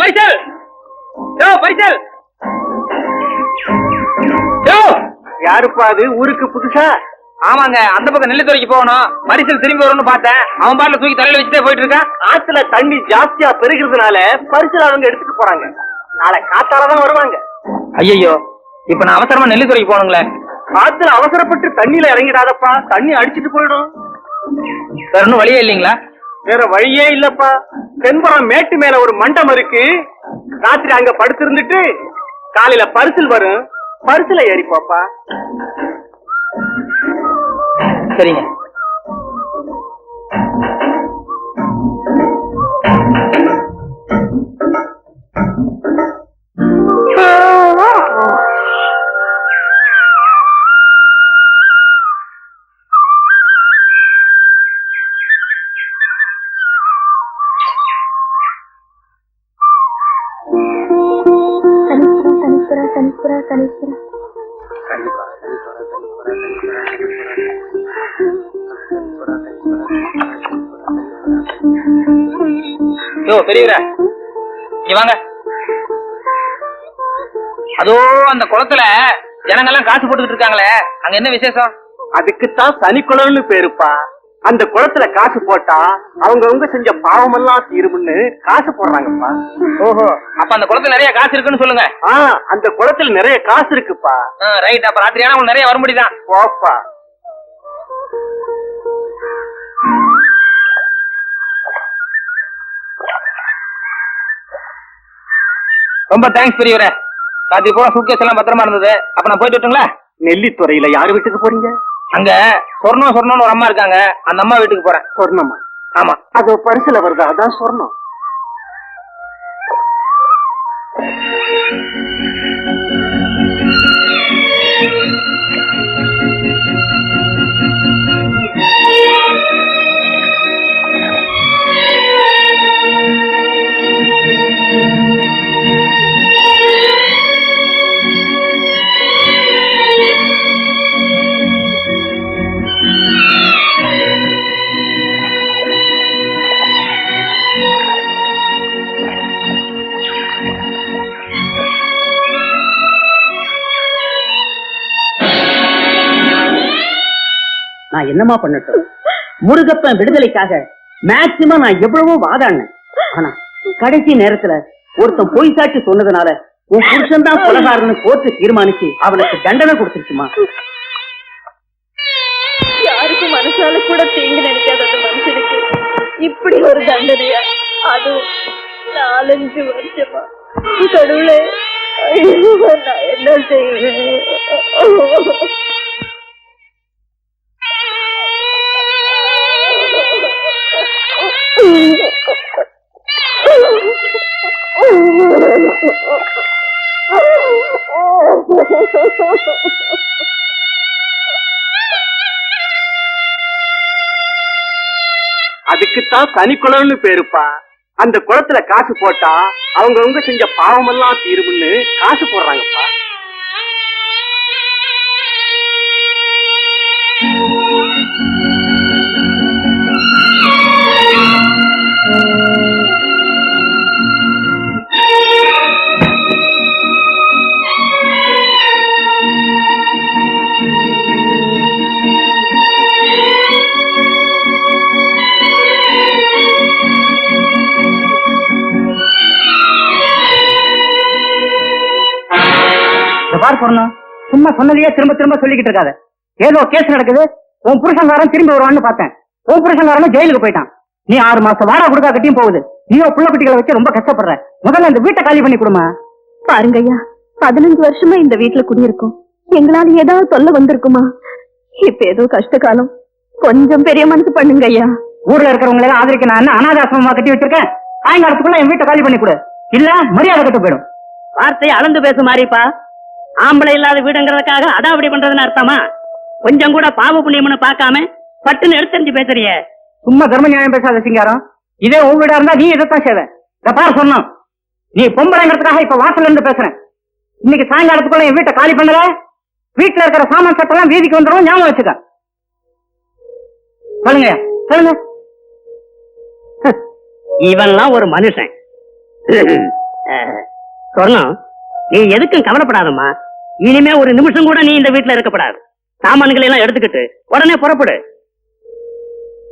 பைசல் பைசல் யாருப்பா அது? ஊருக்கு புதுசா? ஆமாங்க, அந்த பக்கம் நெல்லுத்துறைக்கு போகணும். பரிசல் திரும்பி வரும்னு பார்த்தேன். அவன் பாட்டுல தூக்கி தலையில வச்சுட்டே போயிட்டு இருக்கான். ஆத்துல தண்ணி ஜாஸ்தியா பெருகிறதுனால பரிசல் அவங்க எடுத்துட்டு போறாங்க. நாளை காத்தாலதான் வருவாங்க. ஐயோ, இப்ப நான் அவசரமா நெல்லுத்துறைக்கு போகணுங்களே. ஆத்துல அவசரப்பட்டு தண்ணியில இறங்கிடாதப்பா, தண்ணி அடிச்சிட்டு போயிடும். வேற ஒன்னும் வழியே இல்லைங்களா? வேற வழியே இல்லப்பா. தென்புறம் மேட்டு மேல ஒரு மண்டபம் இருக்கு. ராத்திரி அங்க படுத்திருந்துட்டு காலையில பரிசல் வரும். பரிசல ஏறிப்போப்பா. சரிங்க. பெரியவரா, இங்க வாங்க. அதோ அந்த குளத்துல ஜனங்கெல்லாம் காசு போட்டுக்கிட்டு இருக்காங்களே, அங்க என்ன விசேஷம்? அதுக்குத்தான் சனிக்குளம்னு பேருப்பா. அந்த குளத்துல காசு போட்டா அவங்க செஞ்ச பாவம் எல்லாம் தீரும்னு காசு போடுறாங்கப்பா. ஓஹோ, அப்ப அந்த குளத்துல நிறைய காசு இருக்குன்னு சொல்லுங்க. அந்த குளத்துல நிறைய காசு இருக்குப்பா. ரைட், அப்ப ராத்திரியான உங்களுக்கு நிறைய வர முடியுதான். போப்பா. ரொம்ப தேங்க்ஸ் பெரியவரே. ராத்திரி போன சூட்கேஸ் எல்லாம் பத்திரமா இருந்தது. அப்ப நான் போயிட்டு வரட்டுங்களா? நெல்லித்துறையில யாரு வீட்டுக்கு போறீங்க? அங்க சொர்ணம்னு ஒரு அம்மா இருக்காங்க. அந்த அம்மா வீட்டுக்கு போறேன். சொர்ணமா? ஆமா. அது பரிசுல வருதா? அதான் சொர்ணம். நான் என்னமா பண்ணட்டும்? முருகப்பன் விடுதலைக்காக மேக்சிமம் நான் எவ்வளவோ வாதாடினேன். ஆனா கடைசி நேரத்துல ஒருத்தன் பொய் சாட்சி சொன்னதுனால உன் புருஷன் தான் கொலைகாரன்னு கோர்ட்டு தீர்மானிச்சு அவனுக்கு தண்டனை கொடுத்துருச்சுமா. யாருக்கும் மனசால கூட தீங்கு நினைக்காத அந்த மனுஷனுக்கு இப்படி ஒரு தண்டனையா? அதுவும் 4-5 வருஷமா? கடவுளே, நான் என்ன செய்வேன்? அதுக்குத்தான் சனிக்குளம்னு பேருப்பா. அந்த குளத்துல காசு போட்டா அவங்க செஞ்ச பாவம் எல்லாம் தீரும்னு காசு போடுறாங்கப்பா. சும்மா சொன்னதையே திரும்ப திரும்ப சொல்லிக்கிட்டு இருக்காத. ஏதோ கேஸ் நடக்குது, உன் புருஷன்காரன் திரும்பி வருவான்னு பார்த்தேன். உன் புருஷன்காரன் ஜெயிலுக்கு போயிட்டான். நீ 6 மாசம் வாடகை கொடுத்தா கட்டியும் போகுது. நீயோ புள்ள குட்டிகளை வச்சு ரொம்ப கஷ்டப்படுற. முதல்ல இந்த வீட்டை காலி பண்ணி கொடுமா. பாருங்க ஐயா, 15 வருஷமா இந்த வீட்டுல குடியிருக்கோம். எங்களால ஏதாவது தொல்லை வந்திருக்குமா? இப்ப ஏதோ கஷ்ட காலம், கொஞ்சம் பெரிய மனசு பண்ணுங்க ஐயா. ஊர்ல இருக்கிறவங்க எல்லாம் ஆதரிக்க நான் என்ன அனாதாசிரமமா கட்டி வச்சிருக்கேன்? சாயங்காலத்துக்குள்ள என் வீட்டை காலி பண்ணி கொடு, இல்ல மரியாதை கட்டு போயிடும். வார்த்தையை அளந்து பேசு மாறிப்பா. ஆம்பளை இல்லாத வீடுங்கிறதுக்காக அதான் அப்படி பண்றதுன்னு அர்த்தமா? கொஞ்சம் கூட பாவ புண்ணியம்னு பார்க்காம பட்டுன்னு எடுத்தறிஞ்சு பேசுறிய. சும்மா தர்ம நியாயம் பேசாத சிங்காரம். இதே உன் வீடா இருந்தா நீ இதைத்தான் செய்வ. இந்த பார் சொன்னோம், நீ பொம்பளைங்கிறதுக்காக இப்ப வாசல்ல இருந்து பேசுறேன். இன்னைக்கு சாயங்காலத்துக்குள்ள என் வீட்டை காலி பண்ணல, வீட்டுல இருக்கிற சாமான் சட்டெல்லாம் வீதிக்கு வந்துடும். ஞாபகம் வச்சுக்க. சொல்லுங்க சொல்லுங்க. இவன்லாம் ஒரு மனுஷன். சொர்ணம், நீ எதுக்கும் கவலைப்படாதம்மா. இனிமே ஒரு நிமிஷம் கூட நீ இந்த வீட்டுல இருக்கப்படாது. சாமான்களை எல்லாம் எடுத்துக்கிட்டு உடனே புறப்படு.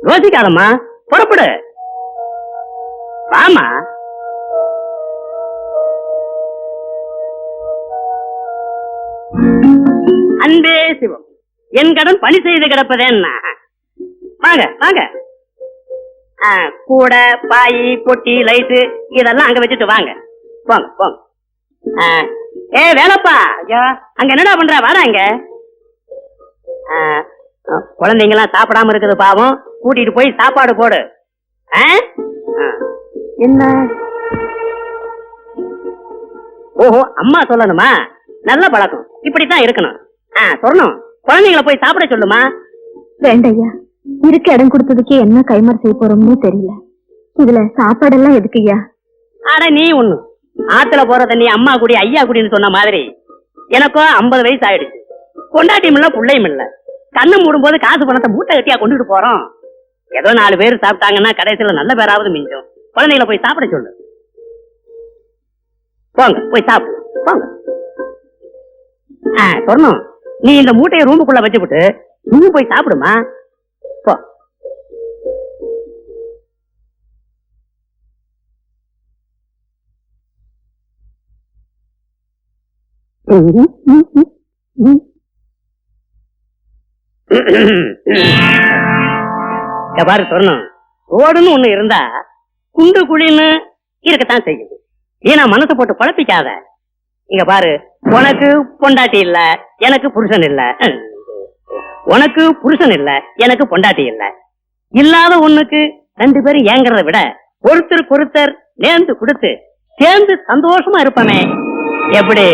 யோசிக்காதம்மா, புறப்படு. வாமா. அன்பே சிவம், என் கடன் பணி செய்து கிடப்பதேன்னா. வாங்க வாங்க. கூட பாய் பொட்டி லைட்டு இதெல்லாம் அங்க வச்சுட்டு வாங்க. போங்க போங்க. வேலைப்பா, அங்க என்னடா பண்ற? வர அங்க. குழந்தைங்க எல்லாம் சாப்பிடாம இருக்குது பாவம், கூட்டிட்டு போய் சாப்பாடு போடு. என்ன? ஓஹோ, அம்மா சொல்லணுமா? நல்ல பழக்கம், இப்படித்தான் இருக்கணும். சொல்லணும், குழந்தைங்களை போய் சாப்பிட சொல்லுமா. வேண்டையா, இருக்க இடம் கொடுத்ததுக்கே என்ன கைமாறு செய்ய போறோம்னு தெரியல. இதுல சாப்பாடெல்லாம் எதுக்குய்யா? ஆனா நீ ஒண்ணு, ஆத்துல போற தண்ணி அம்மா குடி ஐயா குடின்னு சொன்ன மாதிரி எனக்கும் 50 வயசு ஆயிடுச்சு. கொண்டாட்டியும் இல்ல புள்ளையும் இல்ல. கண்ணு மூடும் போது காசு பணத்தை மூட்டை கட்டியா கொண்டுட்டு போறோம். ஏதோ 4 பேர் சாப்பிட்டாங்கன்னா கடைசியில நல்ல பேராவது மிஞ்சும். குழந்தைகளை போய் சாப்பிட சொல்லு. போங்க போய் சாப்பிடு போங்க. சொன்னோம், நீ இந்த மூட்டையை ரூமுக்குள்ள வச்சுவிட்டு நீ போய் சாப்பிடுமா. போ. பாரு சொன்னோம், ரோடுன்னு ஒண்ணு இருந்தா குண்டு குழின்னு இருக்கத்தான் செய்யுது. ஏன்னா மனசை போட்டு குழப்பிக்காத. இங்க பாரு, உனக்கு பொண்டாட்டி இல்ல, எனக்கு புருஷன் இல்ல. உனக்கு புருஷன் இல்ல, எனக்கு பொண்டாட்டி இல்ல. இல்லாத ஒண்ணுக்கு 2 பேரும் ஏங்கறத விட ஒருத்தருக்கு ஒருத்தர் நேர்ந்து கொடுத்து சேர்ந்து சந்தோஷமா இருப்பமே. எப்படி?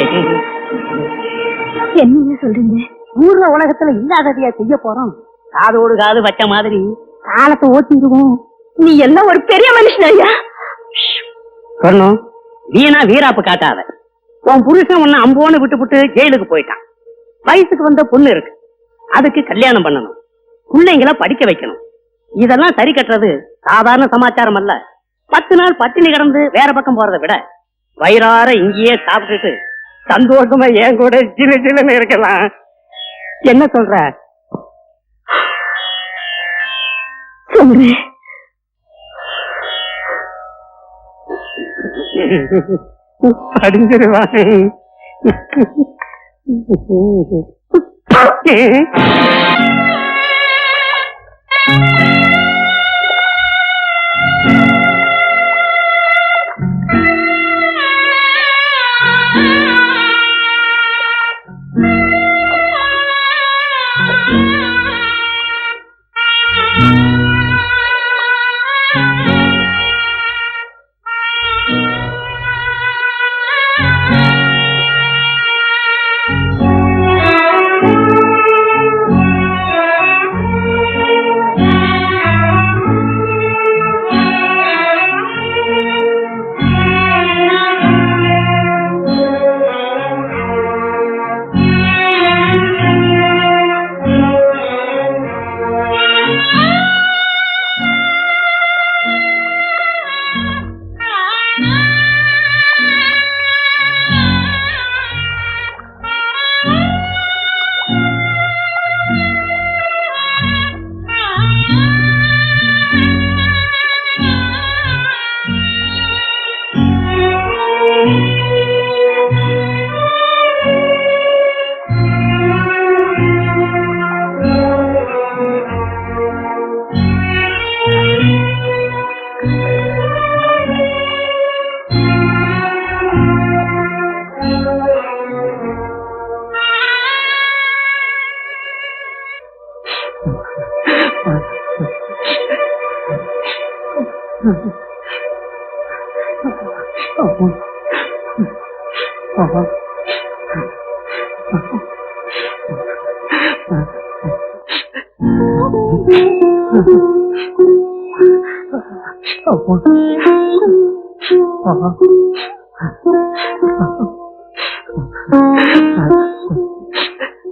என்ன சொல்றீங்க? ஊர்ல உலகத்துல இல்லாததையா செய்ய போறோம். காதோடு காது வச்ச மாதிரி காலத்தை ஓட்டிடுவோம். நீ எல்லாம் ஒரு பெரிய மனுஷன் ஐயா. சொன்னோம், வீணா வீராப்பு காட்டாத. உன் புருஷன் உன்ன அம்போன்னு விட்டு ஜெயிலுக்கு போயிட்டான். வயசுக்கு வந்த பொண்ணு இருக்கு, அதுக்கு கல்யாணம் பண்ணணும், பிள்ளைங்களை படிக்க வைக்கணும். இதெல்லாம் சரி கட்டுறது சாதாரண சமாச்சாரம் அல்ல. 10 நாள் பட்டினி கிடந்து வேற பக்கம் போறதை விட வயிறார இங்கேயே சாப்பிட்டுட்டு சந்தோஷமா ஏன் கூட சின்ன சின்னன்னு இருக்கலாம். என்ன சொல்ற? சொல்றேன். படிஞ்சிருவான்.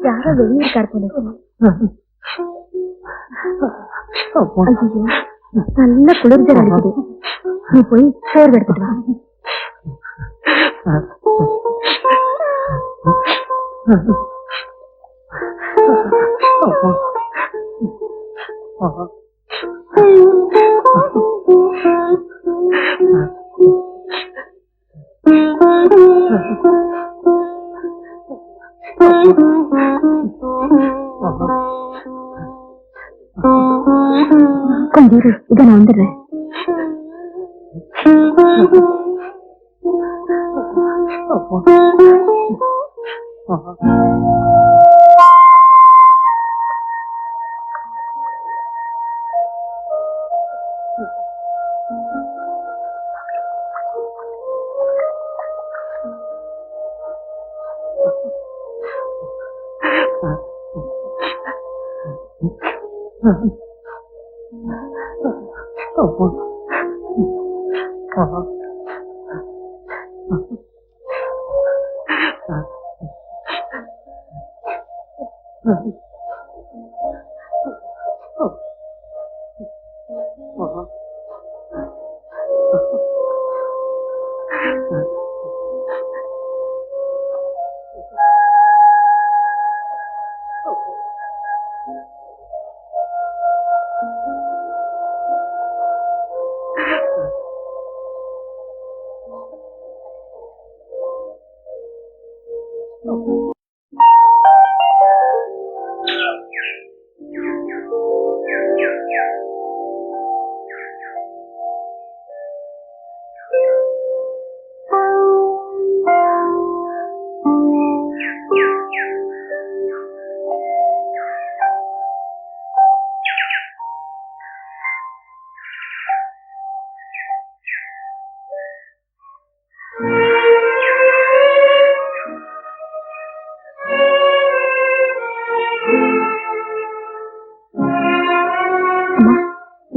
யாரோ வெளியே இருக்கார் போல. ஐயோ, நல்ல குளிர்ஜல் அடிக்குது. நீ போய் சோறு எடுத்துட்டு வா. கொஞ்சம் இரு, இதை நான் வந்துடுறேன்.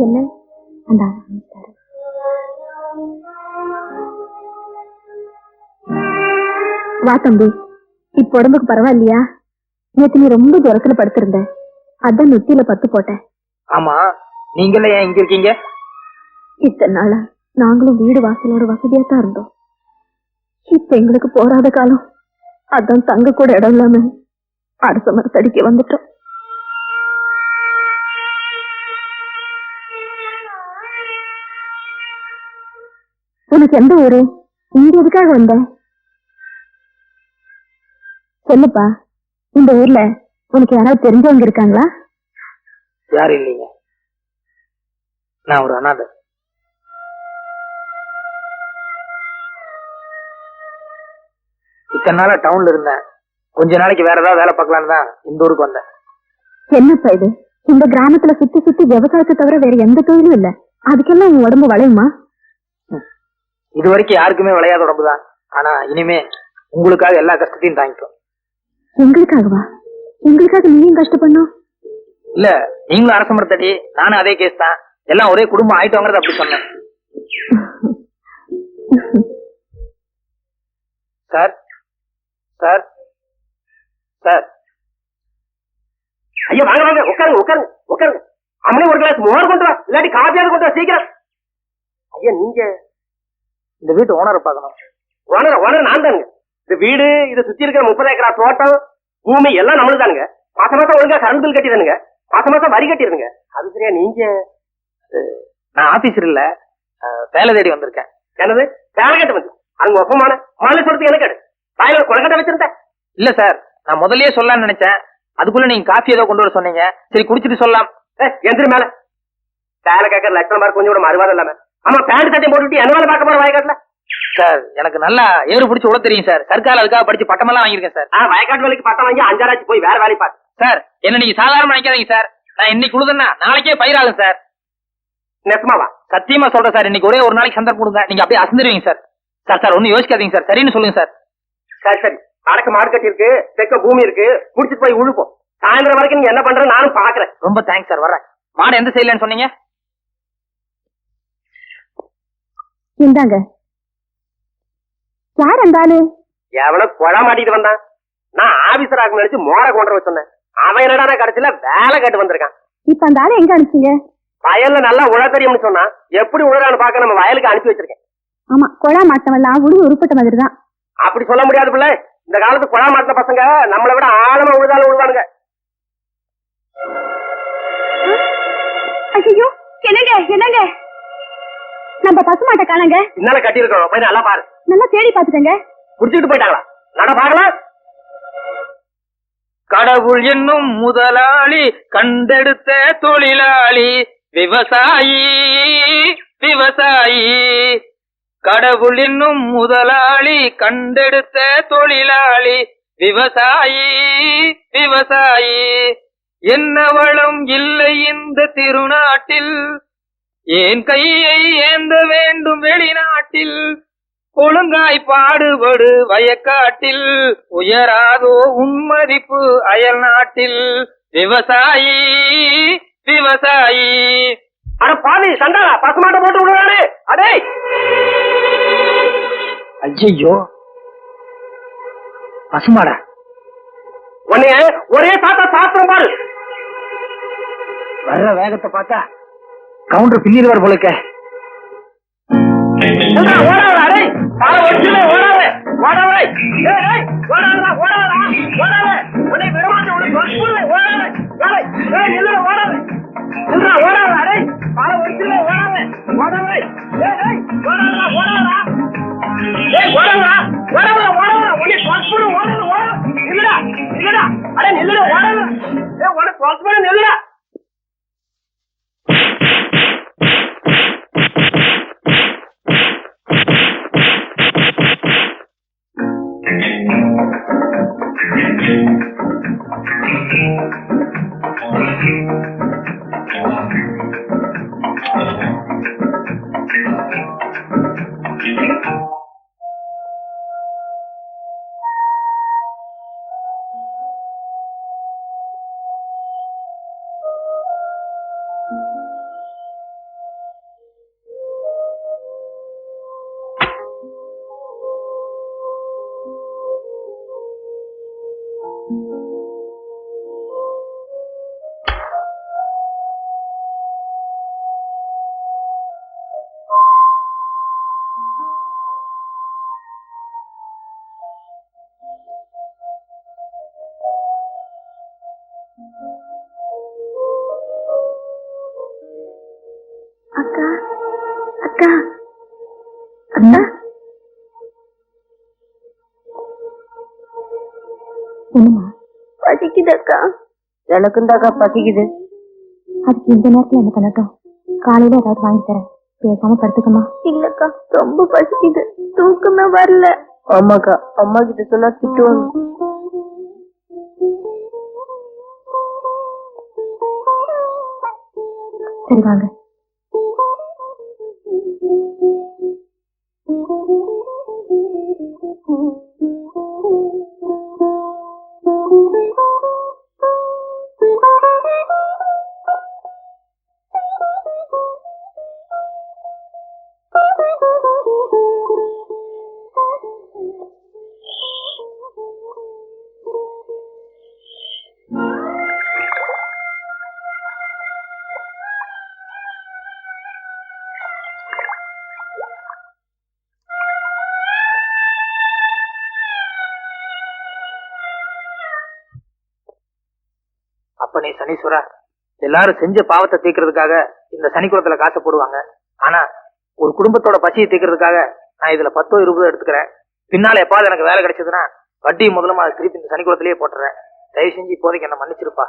என்ன அந்த ஆரம்பிச்சாரு. வா தம்பி, இப்ப உடம்புக்கு பரவாயில்லையா? நேத்து நீ ரொம்ப ஜுரத்துல படுத்திருந்த, அதான் நெத்தியில பத்து போட்டேன். ஆமா, நீங்களே ஏன் இங்க இருக்கீங்க? இத்தனை நாளா நாங்களும் வீடு வாசலோட வசதியா தான் இருந்தோம். இப்ப எங்களுக்கு போராத காலம், அதான் தங்க கூட இடம் இல்லாம அரச மரத்தடிக்க வந்துட்டோம். உனக்கு எந்த ஊரு? இங்க எதுக்காக வந்த? சொல்லுப்பா, இந்த ஊர்ல உனக்கு யாராவது தெரிஞ்சவங்க இருக்காங்களா? யாரும் இல்லைங்க, நான் ஒரு அனாதை. இத்தனை நாளா டவுன்ல இருந்தேன், கொஞ்ச நாளைக்கு வேற ஏதாவது வேலை பார்க்கலான்னு தான் இந்த ஊருக்கு வந்தேன். என்னப்பா இது? இந்த கிராமத்துல சுத்தி சுத்தி விவசாயத்தை தவிர வேற எந்த தொழிலும் இல்ல, அதுக்கெல்லாம் உன் உடம்பு வளையுமா? இது வரைக்கும் யாருக்குமே விளையாத உடம்புதான், ஆனா இனிமே உங்களுக்காக எல்லா கஷ்டத்தையும் தாங்கிக்கும். எங்களுக்காகவா? எங்களுக்காக நீயும் கஷ்டப்படணும்? இல்ல, நீங்களும் அரச மரத்தடி, நானும் அதே கேஸ் தான், எல்லாம் ஒரே குடும்பம் ஆயிட்டோங்கிறது அப்படி சொன்னேன். சார் சார் சார், ஐயா வாங்க வாங்க, உட்காருங்க உட்காருங்க உட்காருங்க. அம்மனே ஒரு கிளாஸ் மோர் கொண்டு வா, இல்லாட்டி காப்பியாவது கொண்டு வா சீக்கிரம். ஐயா நீங்க இந்த வீட்டு ஓனரை பார்க்கணும். ஓனர் ஓனர் நான் தானுங்க. இந்த வீடு, இதை சுத்தி இருக்கிற 30 ஏக்கரா தோட்டம், பூமி எல்லாம் நம்மளுக்கு தானுங்க. மாசம் மாசம் ஒழுங்கா கரண்ட் பில் கட்டிடுங்க, மாசம் மாசம் வரி கட்டிடுங்க. அது சரியா? நீங்க? நான் ஆபீசர் இல்ல, வேலை தேடி வந்திருக்கேன். என்னது வேலை கட்ட வந்து? அங்க ஒப்பமான மாலை சொல்றதுக்கு என்ன கேடு? வாயில கொலக்கட்டை வச்சிருந்தேன். இல்ல சார், நான் முதல்லயே சொல்லலாம்னு நினைச்சேன், அதுக்குள்ள நீங்க காஃபி ஏதோ கொண்டு வர சொன்னீங்க, சரி குடிச்சிட்டு சொல்லலாம். எந்திரி மேல. வேலை கேட்கற லட்சம் மார்க் கொஞ்சம் கூட மறுவாதம் இல்லாம, ஆமா பேண்ட் சட்டையும் போட்டுட்டு என்ன வேலை பார்க்க போற வயக்காட்டுல? சார் எனக்கு நல்லா ஏறு பிடிச்சி உள்ள தெரியும் சார், சர்க்கார் அதுக்காக படிச்சு பட்டமெல்லாம் வாங்கியிருக்கேன் சார். வயக்காட்டு வேலைக்கு பட்டம் வாங்கி 5 ஆச்சு போய் வேற வேலை பாரு சார். என்ன நீங்க சாதாரணமா நினைக்காதீங்க சார், நான் இன்னைக்கு உழுதுன்னா நாளைக்கே பயிராகும் சார். நெசமாவா? சத்தியமா சொல்றேன் சார், இன்னைக்கு ஒரே ஒரு நாளைக்கு சந்தர்ப்பம் கொடுங்க, நீங்க அப்படியே அசந்துருவீங்க சார். சார் சார் ஒன்னும் யோசிக்காதீங்க சார், சரின்னு சொல்லுங்க சார். சரி சரி, அடக்க மாடு கட்டி இருக்கு, தெக்க பூமி இருக்கு, புடிச்சிட்டு போய் உழுப்போம். சாயந்தரம் வரைக்கும் நீங்க என்ன பண்ற நானும் பாக்குறேன். ரொம்ப தேங்க்ஸ் சார், வர்றேன். மாடு எந்த சைடுலன்னு சொன்னீங்க? இந்தாங்க. யார் அந்த ஆளு? எவனோ கொலை மாட்டிட்டு வந்தான். நான் ஆபீசர் ஆக நினைச்சு மோர கொண்டு வர சொன்னேன். அவன் என்னடா கடைசியில வேலை கேட்டு வந்திருக்கான். இப்ப அந்த ஆளு எங்க அனுப்பிச்சீங்க? வயல்ல நல்லா உழ தெரியும்னு சொன்னா, எப்படி உழறான்னு பாக்க நம்ம வயலுக்கு அனுப்பி வச்சிருக்கேன். ஆமா குழா மாட்டமெல்லாம் உழுது உருப்பட்ட மாதிரி தான். அப்படி சொல்ல முடியாது பிள்ளை. இந்த காலத்து குழா மாட்டின பசங்க நம்மளை விட ஆழமா உழுதாலும் உழுவானுங்க. ஐயோ என்னங்க என்னங்க, நம்ம பசுமாட்டை காணங்க. இன்னால கட்டி இருக்கோம், போய் நல்லா பாரு. நல்லா தேடி பாத்துட்டேங்க. குடிச்சிட்டு போயிட்டாங்களா? நட பாக்கலாம். கடவுள் என்னும் முதலாளி கண்டெடுத்த தொழிலாளி விவசாயி விவசாயி. கடவுள் என்னும் முதலாளி கண்டெடுத்த தொழிலாளி விவசாயி விவசாயி. என்ன வளம் இல்லை இந்த திருநாட்டில், ஏன் கையை ஏந்த வேண்டும் வெளிநாட்டில். ஒழுங்காய் பாடுபடு வயக்காட்டில், உயராதோ உன்மதிப்பு அயல் நாட்டில். விவசாயி விவசாயி. அட பாவி சண்டாளா, பசுமாட்டை போட்டு விடுவாரு. அடே ஐயோ பசுமாடா, உன்னைய ஒரே சாத்தா சாத்திரம் பாரு. வர்ற வேகத்தை பார்த்தா கவுண்டர் பின்னிடுவார் போலுக்க. ஓடாத அடே, காலை ஒடிச்சுல ஓடாத ஓடாத. ஓடாதா ஓடாதா ஓடாத. உன்னை விடமாட்டேன், உனக்கு வற்புறுத்தல. ஓடாத காலை நில்லுடா, ஓடாத நில்லுடா, ஓடாத அடே, காலை ஒடிச்சுல ஓடாத ஓடாத. ஓடாதா ஓடாதா. ஓடாதா ஓடாதா ஓடாதா. உன்னை வற்புறு ஓடாத ஓடாத. நில்லுடா நில்லுடா அடே, நில்லுடா ஓடாத. உனக்கு வற்புறு நில்லுடா. அக்கா அக்கா அக்கா, என்னம்மா பசிக்குது அக்கா. எனக்கும் தாக்கா பசிக்குது. அதுக்கு இந்த நேரத்துல என்ன பண்ணட்டும்? காலையில ஏதாவது வாங்கி தரேன், பேசாம படுத்துக்கமா. இல்லக்கா ரொம்ப பசிக்குது, தூக்கமே வரல. ஆமாக்கா, அம்மா கிட்ட சொன்னா திட்டுவாங்க. சரி வாங்க. அப்பனே சனீஸ்வரா, எல்லாரும் செஞ்ச பாவத்தை தீர்க்கறதுக்காக இந்த சனிக்குளத்துல காசை போடுவாங்க. ஆனா ஒரு குடும்பத்தோட பசியை தீர்க்கறதுக்காக நான் இதுல 10 20 எடுத்துக்கிறேன். பின்னால எப்பாவது எனக்கு வேலை கிடைச்சதுன்னா வட்டி முதலமா அதை திருப்பி இந்த சனிக்குளத்திலேயே போட்டுறேன். தயவு செஞ்சு இப்போதைக்கு என்ன மன்னிச்சிருப்பா.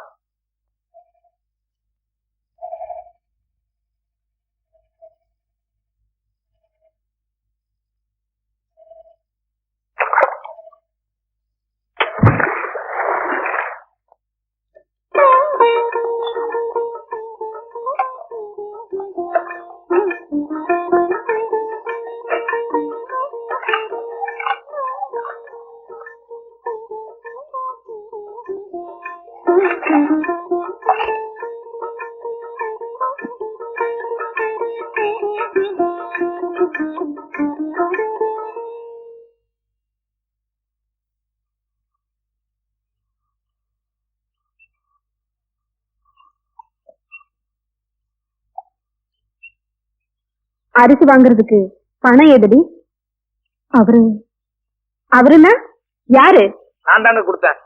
அரிசி வாங்குறதுக்கு பணம் எதுடி? அவருன்னா யாரு? நான் தாங்க கொடுத்தேன்.